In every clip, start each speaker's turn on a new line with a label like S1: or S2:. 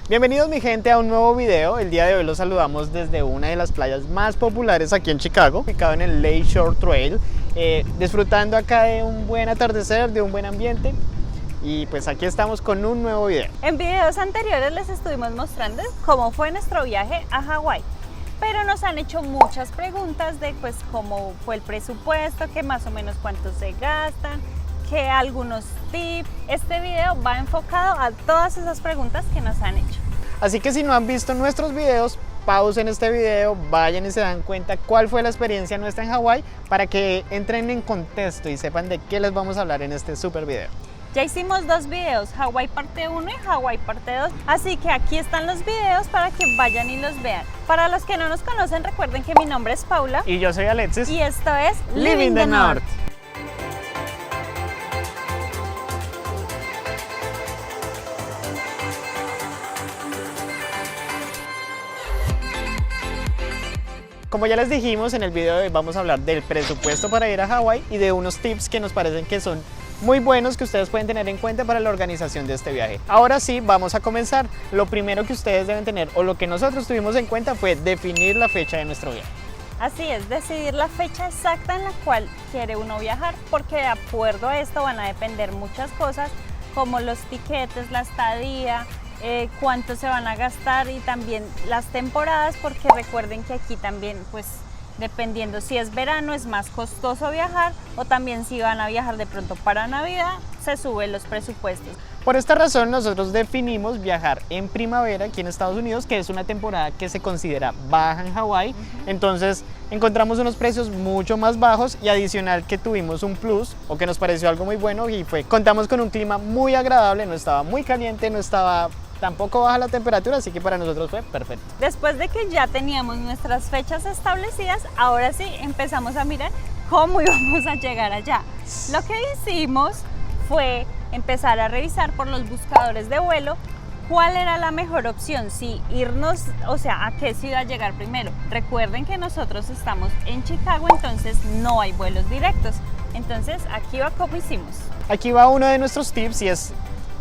S1: Bienvenidos mi gente a un nuevo video. El día de hoy los saludamos desde una de las playas más populares aquí en Chicago, ubicado en el Lake Shore Trail, disfrutando acá de un buen atardecer, de un buen ambiente. Y pues aquí estamos con un nuevo video.
S2: En videos anteriores les estuvimos mostrando cómo fue nuestro viaje a Hawái, pero nos han hecho muchas preguntas de pues cómo fue el presupuesto, que más o menos cuánto se gastan, que algunos tips. Este video va enfocado a todas esas preguntas que nos han hecho.
S1: Así que si no han visto nuestros videos, pausen este video, vayan y se dan cuenta cuál fue la experiencia nuestra en Hawái para que entren en contexto y sepan de qué les vamos a hablar en este super video.
S2: Ya hicimos dos videos, Hawái parte 1 y Hawái parte 2, así que aquí están los videos para que vayan y los vean. Para los que no nos conocen, recuerden que mi nombre es Paula.
S1: Y yo soy Alexis.
S2: Y esto es
S1: Living the North. Como ya les dijimos, en el video de hoy vamos a hablar del presupuesto para ir a Hawái y de unos tips que nos parecen que son muy buenos que ustedes pueden tener en cuenta para la organización de este viaje. Ahora sí, vamos a comenzar. Lo primero que ustedes deben tener, o lo que nosotros tuvimos en cuenta, fue definir la fecha de nuestro viaje.
S2: Así es, decidir la fecha exacta en la cual quiere uno viajar, porque de acuerdo a esto van a depender muchas cosas, como los tiquetes, la estadía, cuánto se van a gastar y también las temporadas, porque recuerden que aquí también pues dependiendo si es verano es más costoso viajar, o también si van a viajar de pronto para Navidad se suben los presupuestos.
S1: Por esta razón nosotros definimos viajar en primavera aquí en Estados Unidos, que es una temporada que se considera baja en Hawái. Entonces encontramos unos precios mucho más bajos y adicional que tuvimos un plus o que nos pareció algo muy bueno y fue contamos con un clima muy agradable, no estaba muy caliente, no estaba tampoco baja la temperatura, así que para nosotros fue perfecto.
S2: Después de que ya teníamos nuestras fechas establecidas, ahora sí empezamos a mirar cómo íbamos a llegar allá. Lo que hicimos fue empezar a revisar por los buscadores de vuelo cuál era la mejor opción, si irnos, o sea, a qué ciudad llegar primero. Recuerden que nosotros estamos en Chicago, entonces no hay vuelos directos. Entonces aquí va como hicimos.
S1: Aquí va uno de nuestros tips y es: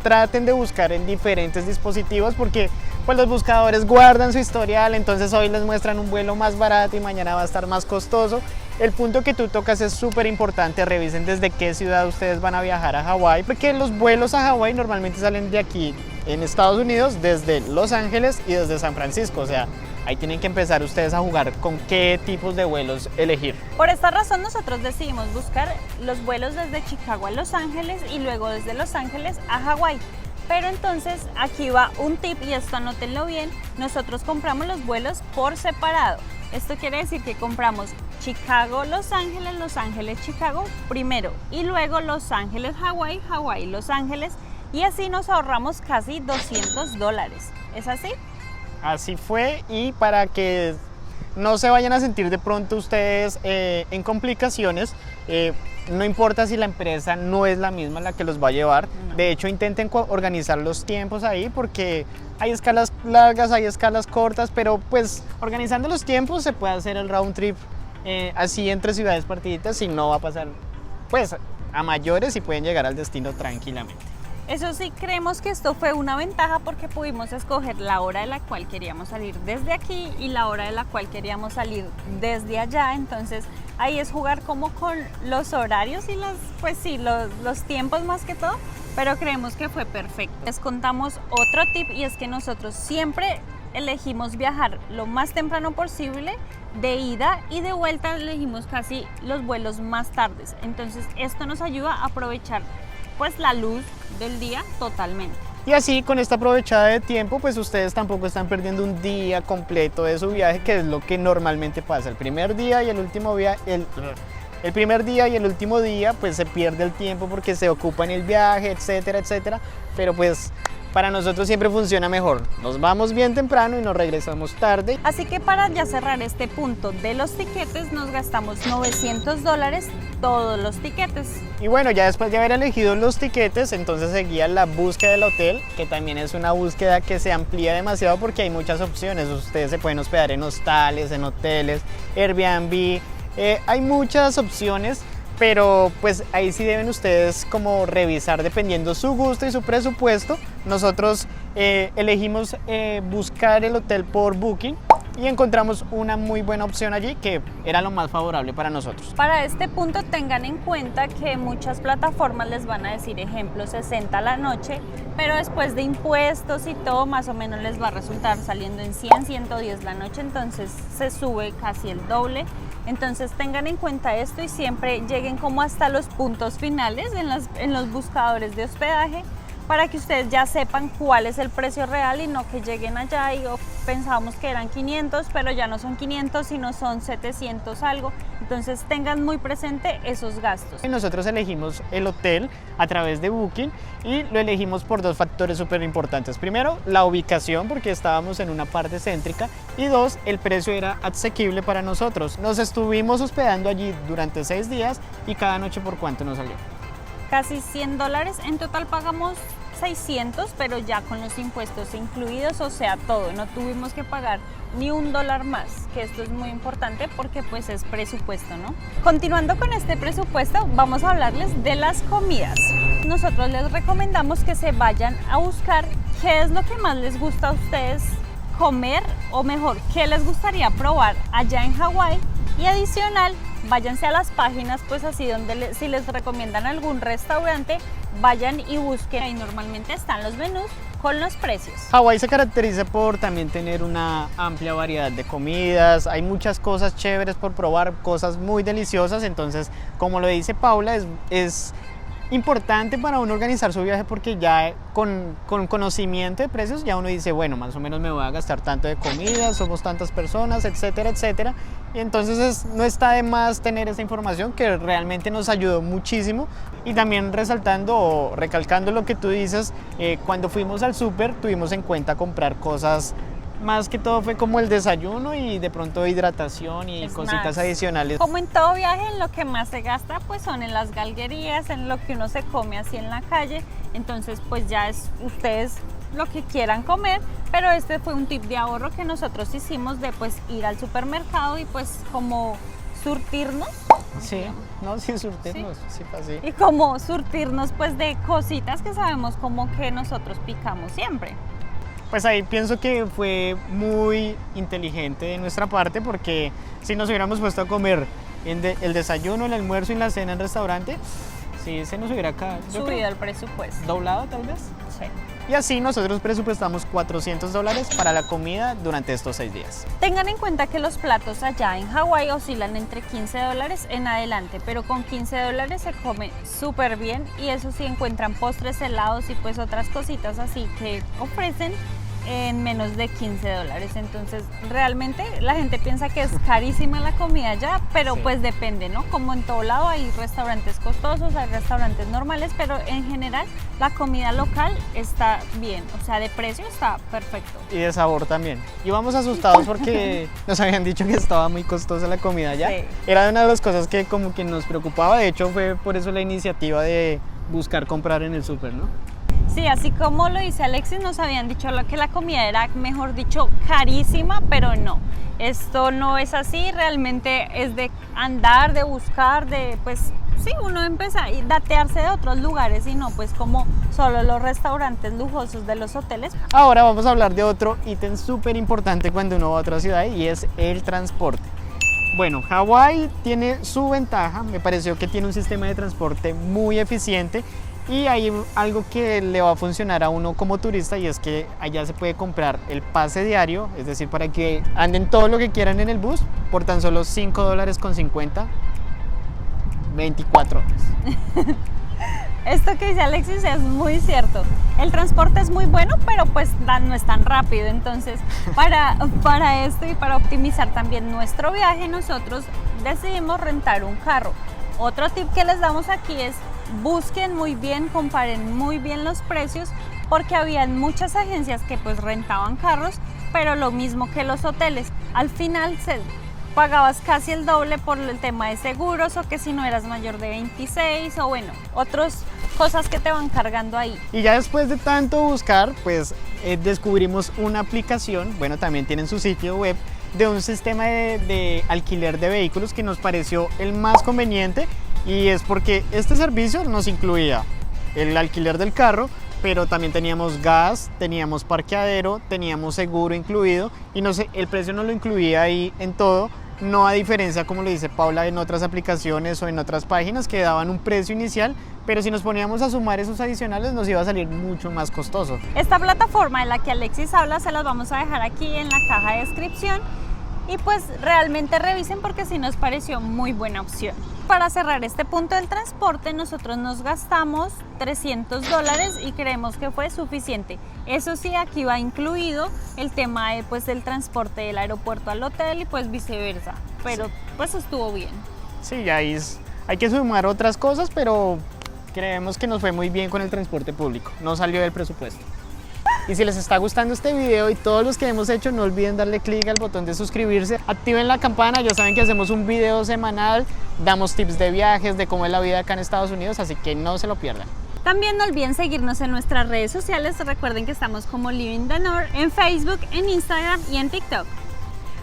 S1: traten de buscar en diferentes dispositivos porque pues los buscadores guardan su historial, entonces hoy les muestran un vuelo más barato y mañana va a estar más costoso. El punto que tú tocas es súper importante, revisen desde qué ciudad ustedes van a viajar a Hawái, porque los vuelos a Hawái normalmente salen de aquí en Estados Unidos, desde Los Ángeles y desde San Francisco, o sea, ahí tienen que empezar ustedes a jugar con qué tipos de vuelos elegir.
S2: Por esta razón nosotros decidimos buscar los vuelos desde Chicago a Los Ángeles y luego desde Los Ángeles a Hawái. Pero entonces aquí va un tip y esto anótenlo bien, nosotros compramos los vuelos por separado. Esto quiere decir que compramos Chicago, Los Ángeles, Chicago primero y luego Los Ángeles, Hawái, Hawái, Los Ángeles, y así nos ahorramos casi $200. ¿Es así?
S1: Así fue, y para que no se vayan a sentir de pronto ustedes en complicaciones, no importa si la empresa no es la misma la que los va a llevar, no. De hecho intenten organizar los tiempos ahí porque hay escalas largas, hay escalas cortas, pero pues organizando los tiempos se puede hacer el round trip así entre ciudades partiditas y no va a pasar pues a mayores y pueden llegar al destino tranquilamente.
S2: Eso sí, creemos que esto fue una ventaja porque pudimos escoger la hora de la cual queríamos salir desde aquí y la hora de la cual queríamos salir desde allá. Entonces ahí es jugar como con los horarios y los tiempos más que todo, pero creemos que fue perfecto. Les contamos otro tip y es que nosotros siempre elegimos viajar lo más temprano posible de ida y de vuelta elegimos casi los vuelos más tardes. Entonces esto nos ayuda a aprovechar pues la luz del día totalmente.
S1: Y así con esta aprovechada de tiempo pues ustedes tampoco están perdiendo un día completo de su viaje, que es lo que normalmente pasa. El primer día y el último día, el primer día y el último día pues se pierde el tiempo porque se ocupa en el viaje, etcétera, etcétera, pero pues para nosotros siempre funciona mejor. Nos vamos bien temprano y nos regresamos tarde.
S2: Así que para ya cerrar este punto de los tiquetes, nos gastamos $900 todos los tiquetes.
S1: Y bueno, ya después de haber elegido los tiquetes, entonces seguía la búsqueda del hotel, que también es una búsqueda que se amplía demasiado porque hay muchas opciones. Ustedes se pueden hospedar en hostales, en hoteles, Airbnb, hay muchas opciones pero pues ahí sí deben ustedes como revisar dependiendo su gusto y su presupuesto. Nosotros elegimos buscar el hotel por Booking y encontramos una muy buena opción allí que era lo más favorable para nosotros.
S2: Para este punto tengan en cuenta que muchas plataformas les van a decir, ejemplo, 60 la noche, pero después de impuestos y todo más o menos les va a resultar saliendo en 100, 110 la noche, entonces se sube casi el doble. Entonces tengan en cuenta esto y siempre lleguen como hasta los puntos finales en los buscadores de hospedaje para que ustedes ya sepan cuál es el precio real y no que lleguen allá y pensábamos que eran 500, pero ya no son 500, sino son 700 algo. Entonces tengan muy presente esos gastos.
S1: Nosotros elegimos el hotel a través de Booking y lo elegimos por dos factores súper importantes. Primero, la ubicación, porque estábamos en una parte céntrica, y dos, el precio era asequible para nosotros. Nos estuvimos hospedando allí durante 6 días y cada noche ¿por cuánto nos salió?
S2: Casi $100, en total pagamos 600, pero ya con los impuestos incluidos, o sea, todo, no tuvimos que pagar ni $1 más, que esto es muy importante porque pues es presupuesto, ¿no? Continuando con este presupuesto, vamos a hablarles de las comidas. Nosotros les recomendamos que se vayan a buscar qué es lo que más les gusta a ustedes comer, o mejor, qué les gustaría probar allá en Hawái, y adicional, váyanse a las páginas pues así donde si les recomiendan algún restaurante, vayan y busquen, ahí normalmente están los menús con los precios.
S1: Hawái se caracteriza por también tener una amplia variedad de comidas, hay muchas cosas chéveres por probar, cosas muy deliciosas, entonces como lo dice Paula, es importante para uno organizar su viaje porque ya con conocimiento de precios ya uno dice, bueno, más o menos me voy a gastar tanto de comida, somos tantas personas, etcétera, etcétera. Y entonces no está de más tener esa información que realmente nos ayudó muchísimo. Y también resaltando o recalcando lo que tú dices, cuando fuimos al súper tuvimos en cuenta comprar cosas. Más que todo fue como el desayuno y de pronto hidratación y
S2: Snacks.
S1: Cositas adicionales.
S2: Como en todo viaje, en lo que más se gasta pues son en las galguerías, en lo que uno se come así en la calle. Entonces pues ya es ustedes lo que quieran comer, pero este fue un tip de ahorro que nosotros hicimos de pues ir al supermercado y pues como surtirnos.
S1: Sí, no, sí, surtirnos, sí, así.
S2: Y como surtirnos pues de cositas que sabemos como que nosotros picamos siempre.
S1: Pues ahí pienso que fue muy inteligente de nuestra parte porque si nos hubiéramos puesto a comer el desayuno, el almuerzo y la cena en restaurante, sí se nos hubiera
S2: subido el presupuesto.
S1: Doblado tal vez.
S2: Sí.
S1: Y así nosotros presupuestamos $400 para la comida durante estos 6 días.
S2: Tengan en cuenta que los platos allá en Hawái oscilan entre $15 en adelante, pero con $15 se come súper bien y eso sí encuentran postres, helados y pues otras cositas así que ofrecen en menos de $15. Entonces realmente la gente piensa que es carísima la comida allá, pero sí, pues depende, ¿no? Como en todo lado hay restaurantes costosos, hay restaurantes normales, pero en general la comida local está bien, o sea, de precio está perfecto.
S1: Y de sabor también. Íbamos asustados porque nos habían dicho que estaba muy costosa la comida allá. Sí. Era una de las cosas que como que nos preocupaba, de hecho fue por eso la iniciativa de buscar comprar en el súper, ¿no?
S2: Sí, así como lo dice Alexis, nos habían dicho que la comida era, mejor dicho, carísima, pero no. Esto no es así, realmente es de andar, de buscar, de pues sí, uno empieza a datearse de otros lugares y no pues como solo los restaurantes lujosos de los hoteles.
S1: Ahora vamos a hablar de otro ítem súper importante cuando uno va a otra ciudad y es el transporte. Bueno, Hawái tiene su ventaja, me pareció que tiene un sistema de transporte muy eficiente. Y hay algo que le va a funcionar a uno como turista y es que allá se puede comprar el pase diario, es decir, para que anden todo lo que quieran en el bus por tan solo $5.50, 24 horas.
S2: Esto que dice Alexis es muy cierto. El transporte es muy bueno, pero pues no es tan rápido. Entonces, para esto y para optimizar también nuestro viaje, nosotros decidimos rentar un carro. Otro tip que les damos aquí es busquen muy bien, comparen muy bien los precios porque habían muchas agencias que pues rentaban carros, pero lo mismo que los hoteles. Al final pagabas casi el doble por el tema de seguros o que si no eras mayor de 26 o bueno, otras cosas que te van cargando ahí.
S1: Y ya después de tanto buscar, pues descubrimos una aplicación, bueno, también tienen su sitio web, de un sistema de alquiler de vehículos que nos pareció el más conveniente y es porque este servicio nos incluía el alquiler del carro, pero también teníamos gas, teníamos parqueadero, teníamos seguro incluido y no sé, el precio no lo incluía ahí en todo, no a diferencia como lo dice Paula en otras aplicaciones o en otras páginas que daban un precio inicial, pero si nos poníamos a sumar esos adicionales nos iba a salir mucho más costoso.
S2: Esta plataforma de la que Alexis habla se las vamos a dejar aquí en la caja de descripción y pues realmente revisen porque sí nos pareció muy buena opción. Para cerrar este punto del transporte, nosotros nos gastamos $300 y creemos que fue suficiente. Eso sí, aquí va incluido el tema de, pues, del transporte del aeropuerto al hotel y pues viceversa, pero pues estuvo bien.
S1: Sí, ahí hay que sumar otras cosas, pero creemos que nos fue muy bien con el transporte público, no salió del presupuesto. Y si les está gustando este video y todos los que hemos hecho, no olviden darle clic al botón de suscribirse, activen la campana, ya saben que hacemos un video semanal, damos tips de viajes, de cómo es la vida acá en Estados Unidos, así que no se lo pierdan.
S2: También no olviden seguirnos en nuestras redes sociales, recuerden que estamos como Living the North en Facebook, en Instagram y en TikTok.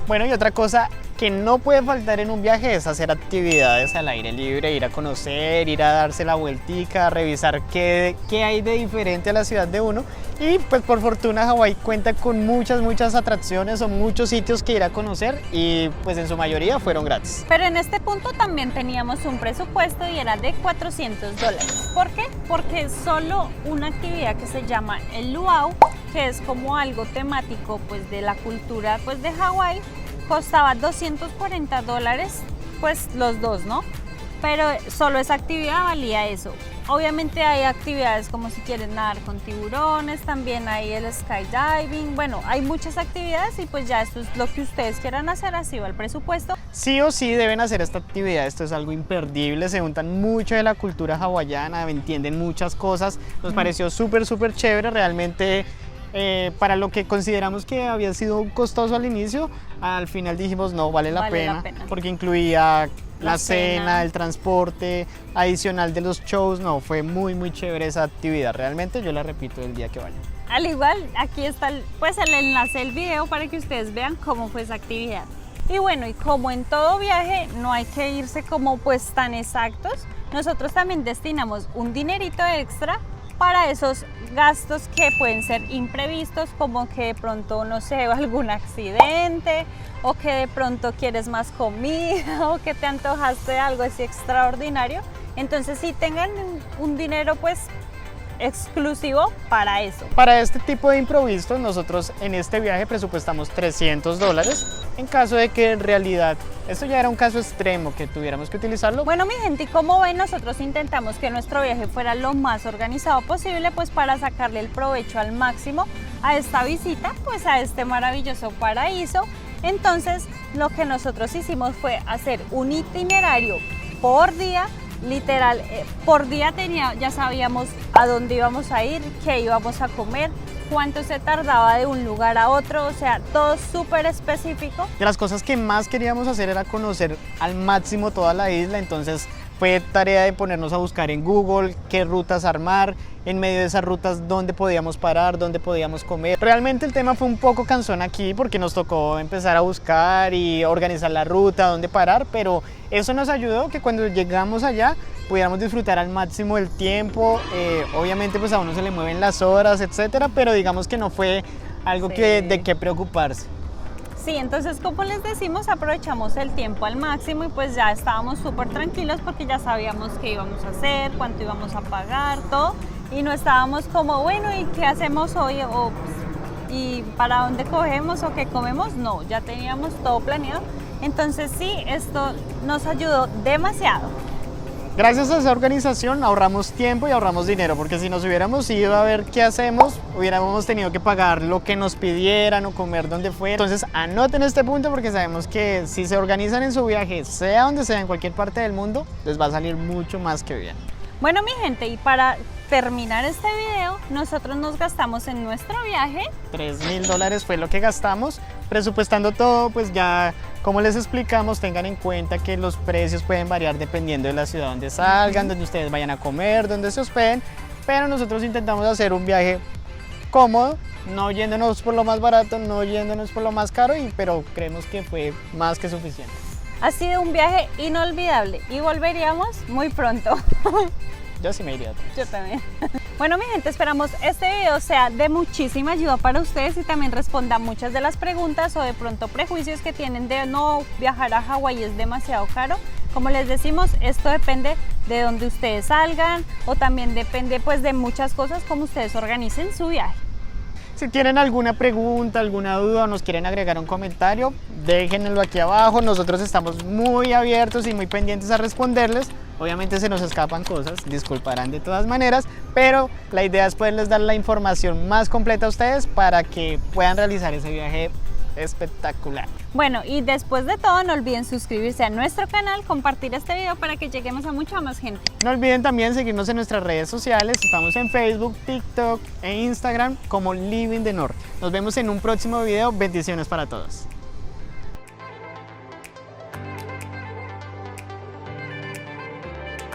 S1: Bueno, y otra cosa que no puede faltar en un viaje es hacer actividades al aire libre, ir a conocer, ir a darse la vueltica, revisar qué hay de diferente a la ciudad de uno. Y pues por fortuna Hawái cuenta con muchas atracciones o muchos sitios que ir a conocer y pues en su mayoría fueron gratis.
S2: Pero en este punto también teníamos un presupuesto y era de $400. ¿Por qué? Porque solo una actividad que se llama el luau, que es como algo temático pues de la cultura pues de Hawái, costaba $240 pues los dos, ¿no? Pero solo esa actividad valía eso. Obviamente hay actividades como si quieren nadar con tiburones, también hay el skydiving, bueno, hay muchas actividades y pues ya esto es lo que ustedes quieran hacer, así va el presupuesto.
S1: Sí o sí deben hacer esta actividad, esto es algo imperdible, se juntan mucho de la cultura hawaiana, entienden muchas cosas, nos pareció súper chévere, realmente para lo que consideramos que había sido costoso al inicio, al final dijimos no, vale la pena, porque incluía la cena, el transporte adicional de los shows, no, fue muy chévere esa actividad, realmente yo la repito el día que vaya.
S2: Al igual, aquí está pues el enlace del video para que ustedes vean cómo fue esa actividad. Y bueno, y como en todo viaje no hay que irse como pues tan exactos, nosotros también destinamos un dinerito extra para esos gastos que pueden ser imprevistos, como que de pronto, no sé, algún accidente, o que de pronto quieres más comida, o que te antojaste de algo así extraordinario. Entonces sí tengan un dinero pues exclusivo para eso.
S1: Para este tipo de imprevistos nosotros en este viaje presupuestamos $300 en caso de que en realidad esto ya era un caso extremo que tuviéramos que utilizarlo.
S2: Bueno mi gente, y como ven, nosotros intentamos que nuestro viaje fuera lo más organizado posible pues para sacarle el provecho al máximo a esta visita, pues a este maravilloso paraíso. Entonces lo que nosotros hicimos fue hacer un itinerario por día. Literal, por día ya sabíamos a dónde íbamos a ir, qué íbamos a comer, cuánto se tardaba de un lugar a otro, o sea, todo súper específico.
S1: De las cosas que más queríamos hacer era conocer al máximo toda la isla, entonces fue tarea de ponernos a buscar en Google qué rutas armar, en medio de esas rutas dónde podíamos parar, dónde podíamos comer. Realmente el tema fue un poco cansón aquí porque nos tocó empezar a buscar y organizar la ruta, dónde parar, pero eso nos ayudó que cuando llegamos allá pudiéramos disfrutar al máximo el tiempo. Obviamente pues a uno se le mueven las horas, etcétera, pero digamos que no fue algo de qué preocuparse.
S2: Sí, entonces como les decimos, aprovechamos el tiempo al máximo y pues ya estábamos súper tranquilos porque ya sabíamos qué íbamos a hacer, cuánto íbamos a pagar, todo, y no estábamos como, bueno, ¿y qué hacemos hoy? ¿Y para dónde cogemos o qué comemos? No, ya teníamos todo planeado, entonces sí, esto nos ayudó demasiado.
S1: Gracias a esa organización ahorramos tiempo y ahorramos dinero, porque si nos hubiéramos ido a ver qué hacemos, hubiéramos tenido que pagar lo que nos pidieran o comer donde fuera. Entonces anoten este punto porque sabemos que si se organizan en su viaje, sea donde sea, en cualquier parte del mundo, les va a salir mucho más que bien.
S2: Bueno mi gente, y para terminar este video, nosotros nos gastamos en nuestro viaje
S1: $3,000 fue lo que gastamos, presupuestando todo, pues ya como les explicamos, tengan en cuenta que los precios pueden variar dependiendo de la ciudad donde salgan, donde ustedes vayan a comer, donde se hospeden, pero nosotros intentamos hacer un viaje cómodo, no yéndonos por lo más barato, no yéndonos por lo más caro, pero creemos que fue más que suficiente.
S2: Ha sido un viaje inolvidable y volveríamos muy pronto.
S1: Yo sí me iría.
S2: Yo también. Bueno, mi gente, esperamos este video sea de muchísima ayuda para ustedes y también responda muchas de las preguntas o de pronto prejuicios que tienen de no viajar a Hawái es demasiado caro. Como les decimos, esto depende de donde ustedes salgan o también depende pues de muchas cosas como ustedes organicen su viaje.
S1: Si tienen alguna pregunta, alguna duda o nos quieren agregar un comentario, déjenlo aquí abajo. Nosotros estamos muy abiertos y muy pendientes a responderles. Obviamente se nos escapan cosas, disculparán de todas maneras, pero la idea es poderles dar la información más completa a ustedes para que puedan realizar ese viaje espectacular.
S2: Bueno, y después de todo, no olviden suscribirse a nuestro canal, compartir este video para que lleguemos a mucha más gente.
S1: No olviden también seguirnos en nuestras redes sociales. Estamos en Facebook, TikTok e Instagram como Living the North. Nos vemos en un próximo video. Bendiciones para todos.